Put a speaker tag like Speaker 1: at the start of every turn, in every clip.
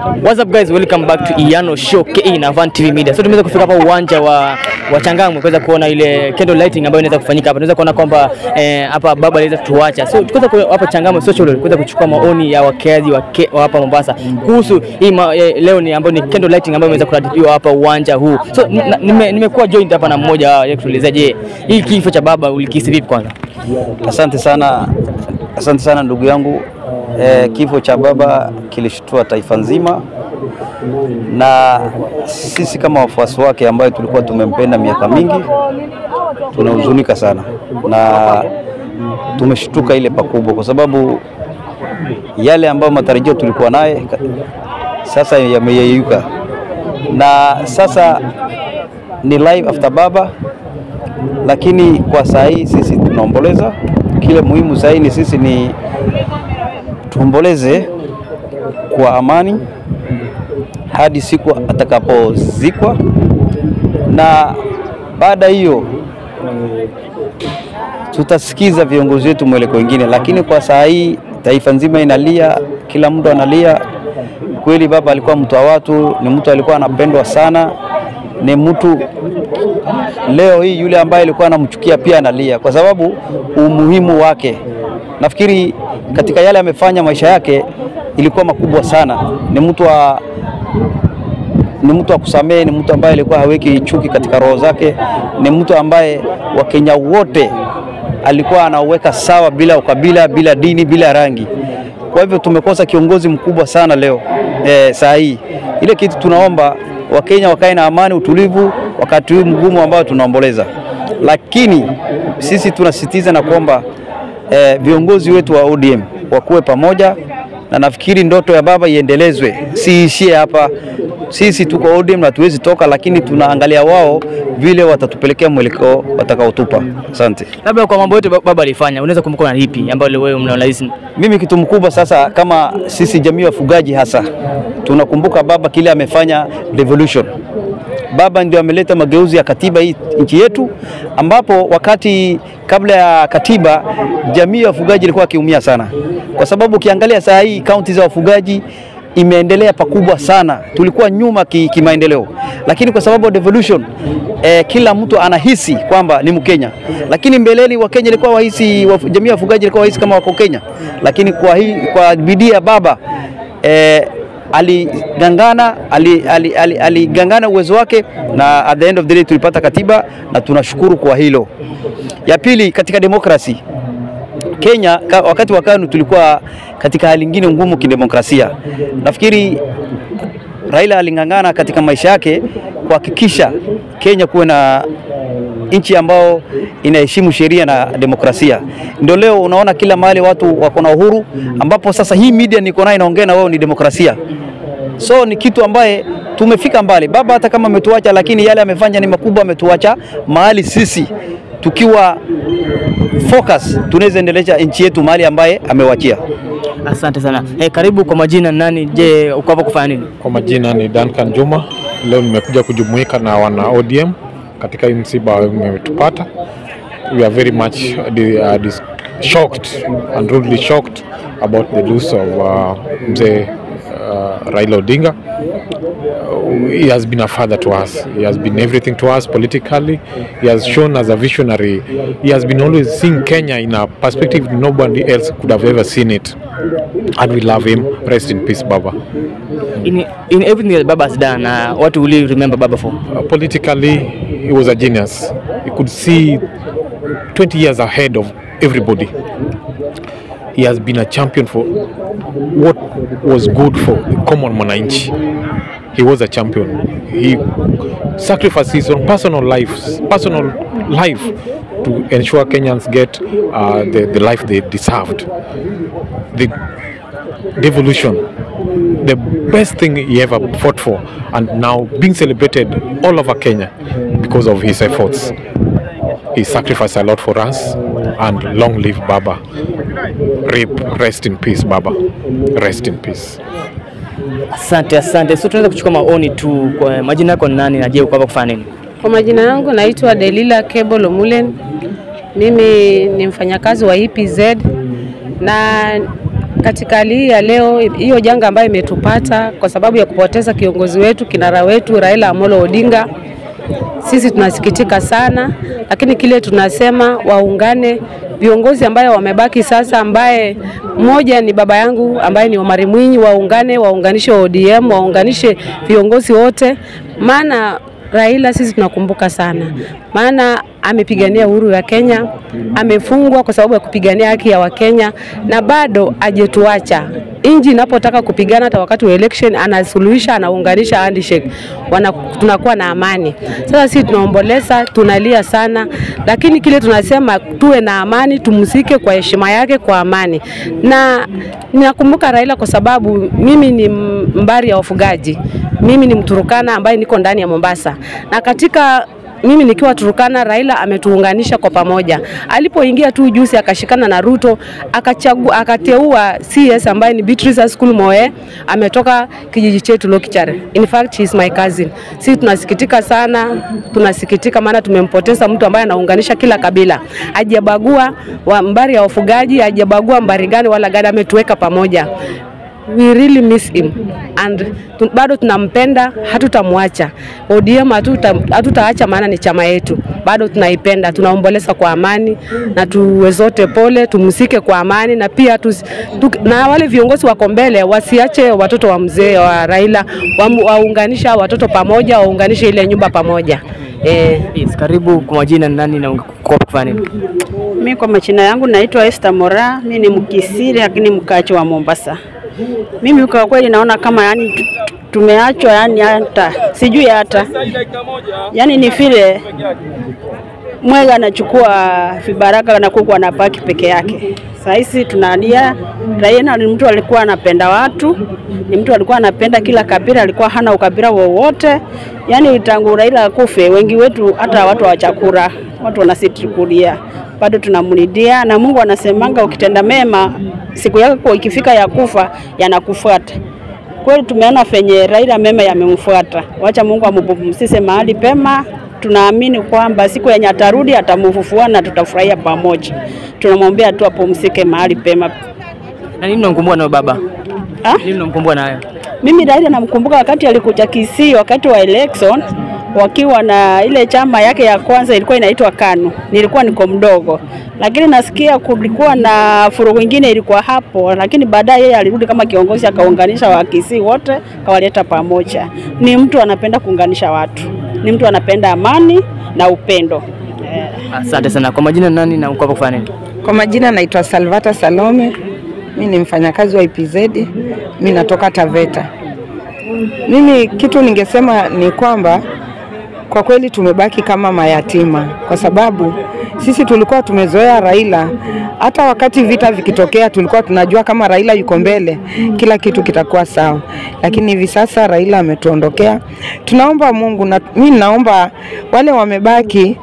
Speaker 1: What's up guys, welcome back to Iyano Show KE na Van TV Media. So tumeweza kufika hapa uwanja wa Changamwe kuweza kuona ile candle lighting ambayo inaweza kufanyika hapa. Tunaweza kuona kwamba hapa baba aliweza kutuacha. So tukaweza hapa Changamwe social kuweza kuchukua maoni ya wakazi wa hapa Mombasa kuhusu hii leo ni ambayo ni candle lighting ambayo imeweza kuratibiwa hapa uwanja huu. So nimekuwa joined hapa na mmoja ya kutueleza, je, hii kifo cha baba ulikihisi vipi kwanza?
Speaker 2: Asante sana ndugu yangu. Kifo cha baba kilishtua taifa nzima, na sisi kama wafuasi wake ambao tulikuwa tumempenda miaka mingi tunahuzunika sana na tumeshtuka ile pakubwa, kwa sababu yale ambayo matarajio tulikuwa naye sasa yameyeyuka, na sasa ni live after baba. Lakini kwa saa hii sisi tunaomboleza. Kile muhimu saa hii ni sisi ni tuomboleze kwa amani hadi siku atakapozikwa, na baada hiyo tutasikiza viongozi wetu mwelekeo wengine. Lakini kwa saa hii taifa nzima inalia, kila mtu analia. Kweli baba alikuwa mtu wa watu, ni mtu alikuwa anapendwa sana, ni mtu leo hii yule ambaye alikuwa anamchukia pia analia kwa sababu umuhimu wake. Nafikiri katika yale amefanya maisha yake ilikuwa makubwa sana. Ni mtu wa kusamehe, ni mtu ambaye alikuwa haweki chuki katika roho zake, ni mtu ambaye Wakenya wote alikuwa anaweka sawa bila ukabila, bila dini, bila rangi. Kwa hivyo tumekosa kiongozi mkubwa sana leo. Saa hii ile kitu tunaomba Wakenya wakae na amani, utulivu wakati huu mgumu ambao tunaomboleza. Lakini sisi tunasisitiza na kuomba viongozi wetu wa ODM wakuwe pamoja, na nafikiri ndoto ya baba iendelezwe, siishie hapa. Sisi tuko ODM na tuwezi toka, lakini tunaangalia wao vile watatupelekea mwelekeo watakaotupa. Asante.
Speaker 1: Labda kwa mambo yote baba alifanya, unaweza kumbuka na lipi ambayo wewe mnaona?
Speaker 2: Mimi kitu mkubwa sasa, kama sisi jamii wafugaji hasa tunakumbuka baba kile amefanya revolution. Baba ndio ameleta mageuzi ya katiba hii nchi yetu, ambapo wakati kabla ya katiba jamii ya wafugaji ilikuwa kiumia sana, kwa sababu ukiangalia saa hii kaunti za wafugaji imeendelea pakubwa sana. Tulikuwa nyuma kimaendeleo, lakini kwa sababu devolution kila mtu anahisi kwamba ni Mkenya. Lakini mbeleni Wakenya ilikuwa wahisi, jamii ya wafugaji ilikuwa wahisi kama wako Kenya. Lakini kwa bidii ya baba aligangana uwezo wake, na at the end of the day tulipata katiba, na tunashukuru kwa hilo. Ya pili, katika demokrasi Kenya wakati wa KANU tulikuwa katika hali nyingine ngumu kidemokrasia. Nafikiri Raila alingangana katika maisha yake kuhakikisha Kenya kuwe na nchi ambao inaheshimu sheria na demokrasia. Ndio leo unaona kila mahali watu wako na uhuru, ambapo sasa hii media niko nayo inaongea na wao ni demokrasia. So ni kitu ambaye tumefika mbali. Baba hata kama ametuacha, lakini yale amefanya ni makubwa. Ametuacha mahali sisi tukiwa focus tunaweza endeleza nchi yetu mahali ambaye amewachia.
Speaker 1: Asante sana. Karibu. Kwa majina nani? Je, uko hapa kufanya nini?
Speaker 3: Kwa majina ni Duncan Juma. Leo nimekuja kujumuika na wana ODM katika msiba umetupata. We are very much shocked and rudely shocked about the loss of mzee Raila Odinga. He has been a father to us. He has been everything to us politically. He has shown as a visionary. He has been always seeing Kenya in a perspective nobody else could have ever seen it. And we love him. Rest in peace, Baba.
Speaker 1: In everything that Baba has done, what will you remember Baba for?
Speaker 3: Politically, he was a genius. He could see 20 years ahead of everybody. He has been a champion for what was good for the common mwananchi. He was a champion. He sacrificed his own personal life to ensure Kenyans get the life they deserved. The devolution, the best thing he ever fought for, and now being celebrated all over Kenya because of his efforts. He sacrificed a lot for us, and long live Baba. Rest in peace, Baba. Rest in peace.
Speaker 1: Asante. So tunaweza kuchukua maoni tu. Kwa majina yako nani na je uko hapa kufanya nini?
Speaker 4: Kwa majina yangu naitwa Delila Kebolo Mulen. Mimi ni mfanyakazi wa EPZ, na katika hali hii ya leo, hiyo janga ambayo imetupata kwa sababu ya kupoteza kiongozi wetu, kinara wetu Raila Amolo Odinga, sisi tunasikitika sana, lakini kile tunasema waungane viongozi ambayo wamebaki sasa, ambaye mmoja ni baba yangu ambaye ni Omar Mwinyi, waunganishe ODM, waunganishe viongozi wote, maana Raila sisi tunakumbuka sana, maana amepigania uhuru ya Kenya, amefungwa kwa sababu ya kupigania haki ya Wakenya, na bado ajetuacha. Inji inapotaka kupigana hata wakati wa election anasuluhisha, anaunganisha handshake, tunakuwa na amani. Sasa sisi tunaomboleza, tunalia sana, lakini kile tunasema tuwe na amani, tumsike kwa heshima yake, kwa amani. Na ninakumbuka Raila kwa sababu mimi ni mbari ya wafugaji, mimi ni Mturukana ambaye niko ndani ya Mombasa, na katika mimi nikiwa Turukana, Raila ametuunganisha kwa pamoja. Alipoingia tu juzi akashikana na Ruto, akateua CS ambaye ni Beatrice School Moe, ametoka kijiji chetu Lokichare. In fact she is my cousin. Sisi tunasikitika sana, tunasikitika maana tumempoteza mtu ambaye anaunganisha kila kabila. Hajabagua mbari ya wafugaji, hajabagua mbari gani wala gani, ametuweka pamoja. We really miss him and bado tunampenda, hatutamwacha. ODM hatutaacha, maana ni chama yetu, bado tunaipenda, tunaomboleza kwa amani na tuwe zote pole, tumsike kwa amani, na pia na wale viongozi wako mbele wasiache watoto wa mzee wa Raila, waunganisha watoto pamoja, waunganishe ile nyumba pamoja.
Speaker 1: Yes, karibu. Kwa majina nani na kwa kufanya nini?
Speaker 5: Mimi kwa majina yangu naitwa Esther Mora, mimi ni Mkisiri lakini mkaaji wa Mombasa. Mimi kwa kweli naona kama yani tumeachwa, yani hata sijui hata yani ni vile Mwega anachukua vibaraka na kuku anapaki peke yake. Sasa hizi tunalia. Raila ni mtu alikuwa anapenda watu, ni mtu alikuwa anapenda kila kabila, alikuwa hana ukabila wowote. Yani tangu Raila akufe, wengi wetu hata watu wa chakula, watu wanasitikulia, bado tunamlidia, na Mungu anasemanga ukitenda mema siku yako ikifika ya kufa yanakufuata. Kweli tumeona fenye Raila mema yamemfuata. Wacha Mungu ampumzishe mahali pema. Tunaamini kwamba siku yenye atarudi atamfufua na tutafurahia pamoja. Tunamwombea tu apumzike mahali pema.
Speaker 1: Na nini unamkumbuka na baba? Nini unamkumbuka nayo?
Speaker 5: Mimi Raila namkumbuka wakati alikuja Kisii wakati wa election, wakiwa na ile chama yake ya kwanza ilikuwa inaitwa KANU. Nilikuwa niko mdogo, lakini nasikia kulikuwa na furugu nyingine ilikuwa hapo, lakini baadaye yeye alirudi kama kiongozi, akaunganisha wa Kisii wote, kawaleta pamoja. Ni mtu anapenda kuunganisha watu, ni mtu anapenda amani na upendo.
Speaker 1: Asante sana. Kwa majina nani na uko kufanya nini?
Speaker 6: Kwa majina naitwa Salvata Salome. Mimi ni mfanyakazi wa IPZ. Mimi natoka Taveta. Mimi kitu ningesema ni kwamba kwa kweli tumebaki kama mayatima, kwa sababu sisi tulikuwa tumezoea Raila. Hata wakati vita vikitokea tulikuwa tunajua kama Raila yuko mbele, kila kitu kitakuwa sawa. Lakini hivi sasa Raila ametuondokea. Tunaomba Mungu, na mimi naomba wale wamebaki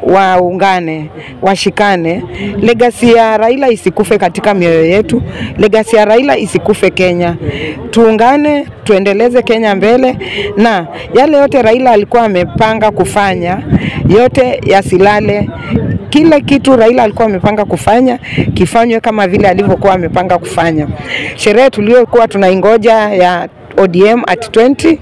Speaker 6: waungane, washikane. Legacy ya Raila isikufe katika mioyo yetu. Legacy ya Raila isikufe Kenya. Tuungane, tuendeleze Kenya mbele, na yale yote Raila alikuwa amepanga kufanya yote yasilale. Kila kitu Raila alikuwa amepanga kufanya kifanywe kama vile alivyokuwa amepanga kufanya. Sherehe tuliyokuwa tunaingoja ya ODM at 20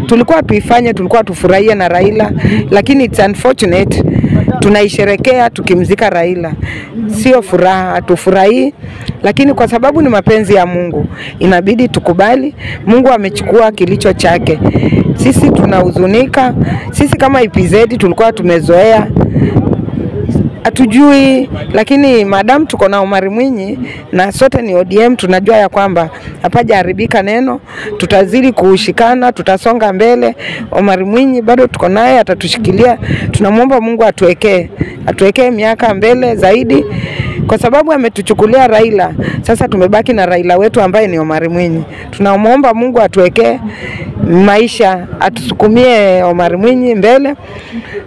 Speaker 6: tulikuwa tuifanye, tulikuwa tufurahie na Raila, lakini it's unfortunate tunaisherekea tukimzika Raila. Sio furaha, tufurahi, lakini kwa sababu ni mapenzi ya Mungu inabidi tukubali. Mungu amechukua kilicho chake. Sisi tunahuzunika. Sisi kama IPZ tulikuwa tumezoea, hatujui, lakini madam tuko na Omar Mwinyi na sote ni ODM, tunajua ya kwamba hapajaharibika neno, tutazidi kushikana, tutasonga mbele. Omar Mwinyi bado tuko naye, atatushikilia. Tunamuomba Mungu atuwekee miaka mbele zaidi, kwa sababu ametuchukulia Raila. Sasa tumebaki na Raila wetu ambaye ni Omar Mwinyi. Tunamuomba Mungu atuwekee maisha, atusukumie Omar Mwinyi mbele,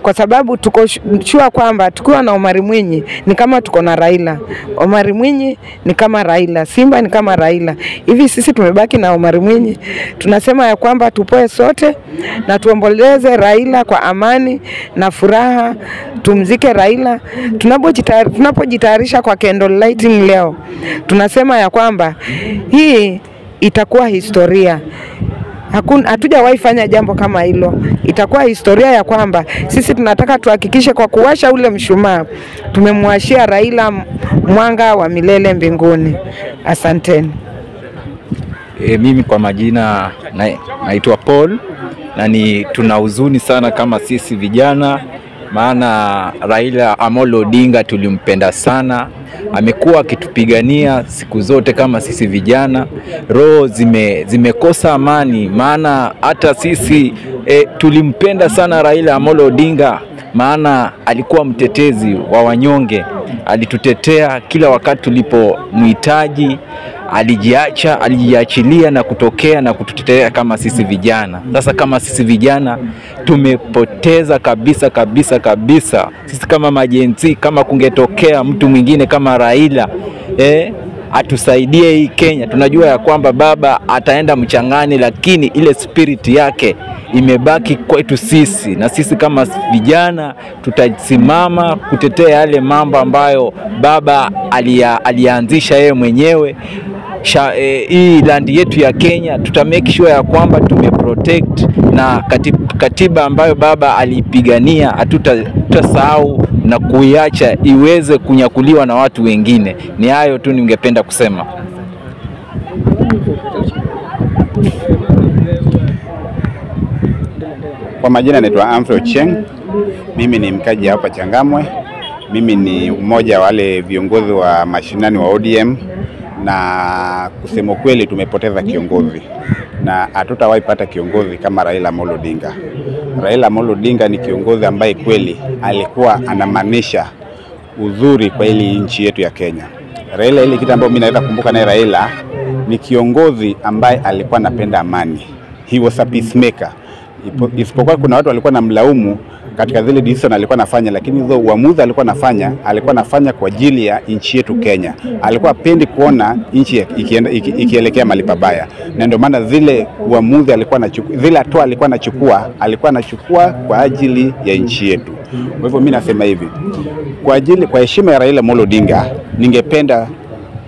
Speaker 6: kwa sababu tuko sure kwamba tukiwa na Omar Mwinyi ni kama tuko na Raila. Omar Mwinyi ni kama Raila, Simba ni kama Raila. Hivi sisi tumebaki na Omar Mwinyi. Tunasema ya kwamba tupoe sote na tuomboleze Raila kwa amani na furaha, tumzike Raila. Tunapojitayarisha kwa candle lighting leo, tunasema ya kwamba hii itakuwa historia. Hatujawahi fanya jambo kama hilo. Itakuwa historia ya kwamba sisi tunataka tuhakikishe kwa kuwasha ule mshumaa tumemwashia Raila mwanga wa milele mbinguni. Asanteni.
Speaker 7: Mimi kwa majina naitwa Paul, na tuna huzuni sana kama sisi vijana, maana Raila Amolo Odinga tulimpenda sana. Amekuwa akitupigania siku zote kama sisi vijana. Roho zimekosa amani, maana hata sisi tulimpenda sana Raila Amolo Odinga, maana alikuwa mtetezi wa wanyonge. Alitutetea kila wakati tulipomhitaji, alijiachilia na kutokea na kututetea kama sisi vijana. Sasa kama sisi vijana tumepoteza kabisa. Sisi kama majenzi, kama kungetokea mtu mwingine kama Raila atusaidie hii Kenya. Tunajua ya kwamba baba ataenda mchangani, lakini ile spirit yake imebaki kwetu sisi, na sisi kama vijana tutasimama kutetea yale mambo ambayo baba alianzisha yeye mwenyewe. Hii land yetu ya Kenya tutamake sure ya kwamba tumeprotect, na katiba ambayo baba alipigania hatutasahau na kuiacha iweze kunyakuliwa na watu wengine. Ni hayo tu ningependa kusema.
Speaker 8: Kwa majina naitwa Amfrey Ochieng. Mimi ni mkaji hapa Changamwe. Mimi ni mmoja wa wale viongozi wa mashinani wa ODM, na kusema kweli tumepoteza kiongozi na hatutawahi pata kiongozi kama Raila Amolo Odinga. Raila Amolo Odinga ni kiongozi ambaye kweli alikuwa anamaanisha uzuri kwa hili nchi yetu ya Kenya. Raila, ile kitu ambacho mimi naweza kumbuka naye Raila ni kiongozi ambaye alikuwa anapenda amani. He was a peacemaker. Isipokuwa kuna watu walikuwa namlaumu katika zile decision alikuwa anafanya, lakini hizo uamuzi alikuwa anafanya kwa ajili ya nchi yetu Kenya. Alikuwa pendi kuona nchi ikielekea mahali pabaya, na ndio maana zile uamuzi alikuwa anachukua, zile hatua alikuwa anachukua kwa ajili ya nchi yetu. Kwa hivyo mimi nasema hivi, kwa heshima ya Raila Amolo Odinga, ningependa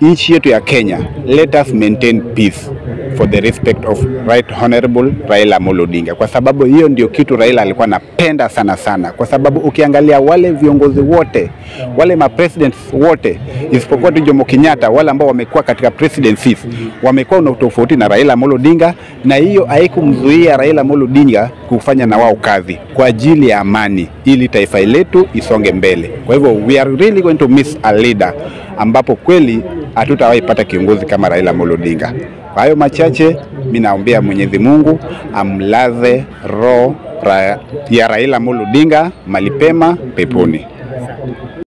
Speaker 8: nchi yetu ya Kenya, let us maintain peace for the respect of Right Honorable Raila Amolo Odinga, kwa sababu hiyo ndio kitu Raila alikuwa anapenda sana, kwa sababu ukiangalia wale viongozi wote, wale presidents wote isipokuwa tu Jomo Kenyatta, wale ambao wamekuwa katika presidencies wamekuwa na tofauti na Raila Amolo Odinga, na hiyo haikumzuia Raila Amolo Odinga kufanya na wao kazi kwa ajili ya amani ili taifa letu isonge mbele. Kwa hivyo we are really going to miss a leader ambapo kweli hatutawahi pata kiongozi kama Raila Amolo Odinga. Kwa hayo machache, mimi naombea Mwenyezi Mungu amlaze roho ya Raila Amolo Odinga mahali pema peponi.